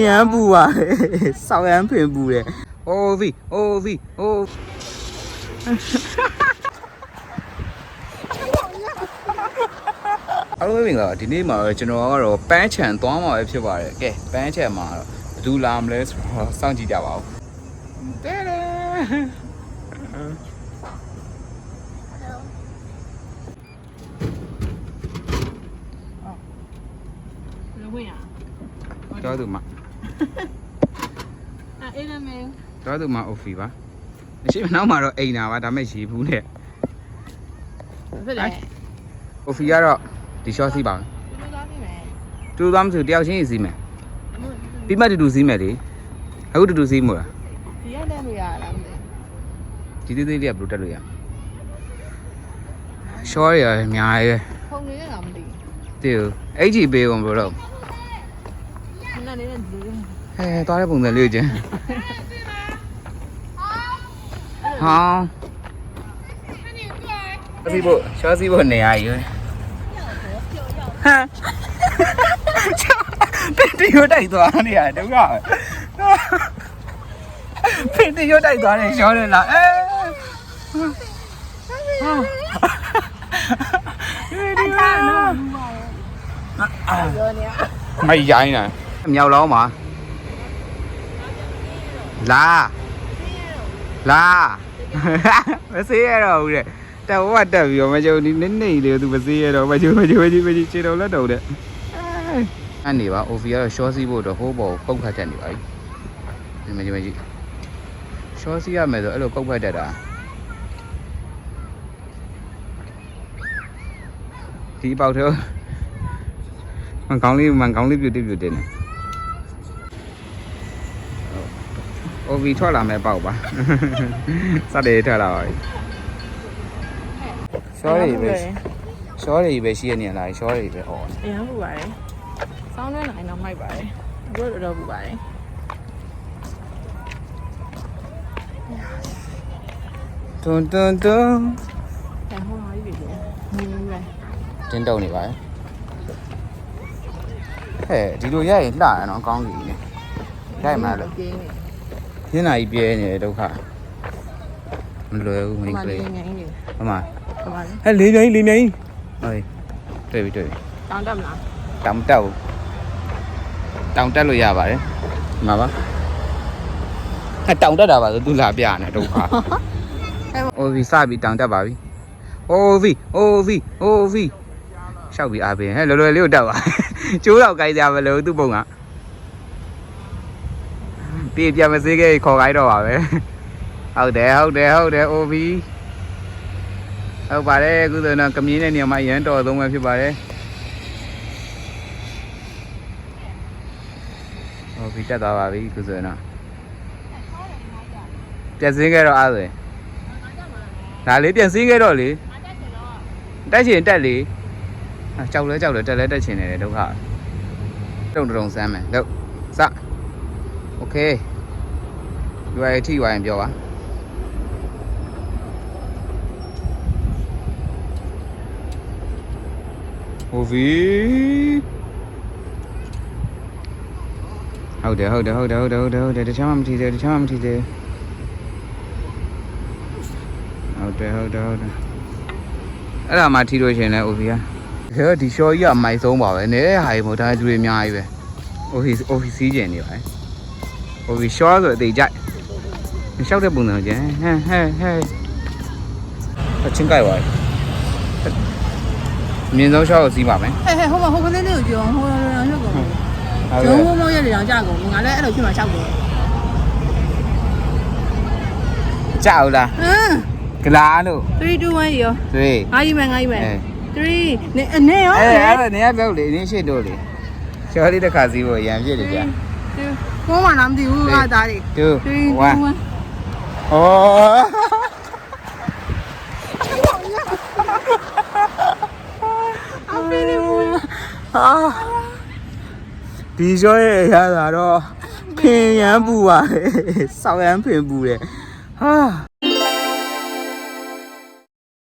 ရန်ပူပါလေစောက်ရန်ဖင်ပူတယ်အိုးဗီအိုးဗီအိုးအားလုံးပဲမင်္ဂလာပါဒီနေ့မှာကျွန်တော်ကတော့ပန်းချံသွားမှာပဲဖြစ်ပါတယ်ကဲပန်းချံမှာတော့ဘယ်သူလာမလဲဆိုတော့စောင့်ကြည့်ကြပါဦးတဲတဲတော်သူမအေးနမေတော်သူမအိုဖီပါအရှိမနောက်မှာတော့အိမ်နာပါဒါမဲ့ရေဘူးနဲ့ဖြစ်တယ်အိုဖီကတော့ဒီရှော့စီးပါတူသွားမစုတယောက်ချင်းစီးမယ်ပြီးမှတူတူစီးမယ်လေအခုတူတူစီးမို့လားဒီရက်နဲ့လို့ရတာမသိဒီသေးလေးကဘယ်လိုတက်လို့ရရှော့ရအများကြီးဖုန်နေတဲ့ကမသိတိဦးအဲ့ကြီးပေးကုန်ဘယ်လိုခဏလေးနဲ့ဒီလိုသွားတဲ့ပုံစံလေးချင်းဟောစီးဖို့ရှော့စီးဖို့နေရာယူဟာပင်တီရိုးတိုက်သွားနေရဒုက္ခပင်တီရိုးတိုက်သွားနေရှော့နေလားไม่ย้ายนะမြောက်လောင်းပါလာမစေးရတော့ဘူးတဲ့တက်ဝတ်တက်ပြီးတော့မကြုံဒီနေလေသူမစေးရတော့မကြုံခြေတော်လက်တော်တဲ့အဲ့နေပါအိုဖီကတော့ရှော့စီးဖို့တော့ဟိုးပေါ်ပုတ်ဖတ်တက်နေပါပြီမကြည့်ရှော့စီးရမယ်ဆိုအဲ့လိုပုတ်ဖတ်တက်တာဒီပေါက်တော့မန်ကောင်းလေးပြူတင်နေအိုဗီထွက်လာမယ်ပေါက်ပါစတဲ့ထွက်လာပါပြီရှော့ရီပဲရှိရနေလားရှော့ရီပဲဟောအရန်ပူပါတယ်စောင်းနေနိုင်တော့မိုက်ပါတယ်အခုတော့ပူပါတယ်တွန်းဟိုဟာကြီးပဲမြင်ပဲတင်းတုံနေပါဟဲ့ဒီလိုရရင်လှရနော်ကောင်းကြီးနေရိုက်မှာလို့ညနာကြီးပြဲနေတယ်ဒုက္ခမလွယ်ဘူးမိန်းကလေးဟမဟဲ့လေးမြိုင်းဟေးတွေ့ပြီတောင်းတက်မလားတောင်းတက်လို့ရပါတယ်ဒီမှာပါတောင်းတက်တာပါဆိုသူလာပြနေဒုက္ခအိုဗီစပြီးတောင်းတက်ပါပြီအိုဗီရှောက်ပြီးအားပေးဟဲ့လွယ်လေးကိုတက်ပါကျိုးတော့ကြိုက်ကြမလို့သူ့ပုံကပြေးပြမစေးခဲ့ခေါ်ခိုင်းတော့ပါပဲဟုတ်တယ်အိုဗီဟုတ်ပါတယ်အခုဆိုတော့ကမြင်းတဲ့နေရာမှာရန်တော်သုံးပဲဖြစ်ပါတယ်အိုဗီတက်သွားပါပြီအခုဆိုတော့ပြန်စင်းခဲ့တော့အားဆိုဒါလေးပြန်စင်းခဲ့တော့လေတက်ချင်တက်လေကြောက်လဲတက်လဲတက်ချင်နေတယ်ဒုက္ခတုံစမ်းမယ်လို့စโอเคရွာရထိရွာရင်ပြောပါဟိုဗီဟုတ်တယ်တခြားမှမထီသေးဟုတ်တယ်အဲ့ဒါမှထီလို့ရှင်လဲအိုဗီကခဲဒီရှော့ကြီးကအမိုက်ဆုံးပါပဲနဲဟာရီမို့ဒါသူတွေအများကြီးပဲအိုဖီစီးကျင်နေပါအိုဖီရှော့ဆိုအသေးကြိုက်ရှောက်တဲ့ပုံစံကျန်ဟဲအချင်းကြိုက်ပါမြင်းဆုံးရှော့ကိုစီးပါမယ်ဟိုကလေးလေးကိုပြောဟိုရုံကုန်ရုံမောရဲ့လေတောင်ကြာကုန်ငါလည်းအဲ့လိုဖြစ်မှရှောက်တယ်ကြောက်လားကလာလို့3 2 1ရော3ငါကြီးမယ်3နေရောအဲ့နေရပြောက်လေအင်းရှိတို့လေရှော်လေးတစ်ခါစီးဖို့ရံပြည့်တယ်ကြာကိုမနာမသိဘူးကသားတွေ2 1ဩအဖေးမူဒီရှော့ရဲ့ရတာတော့ဖင်ရန်ပူပါလေစောက်ရန်ဖင်ပူတယ်ဟာ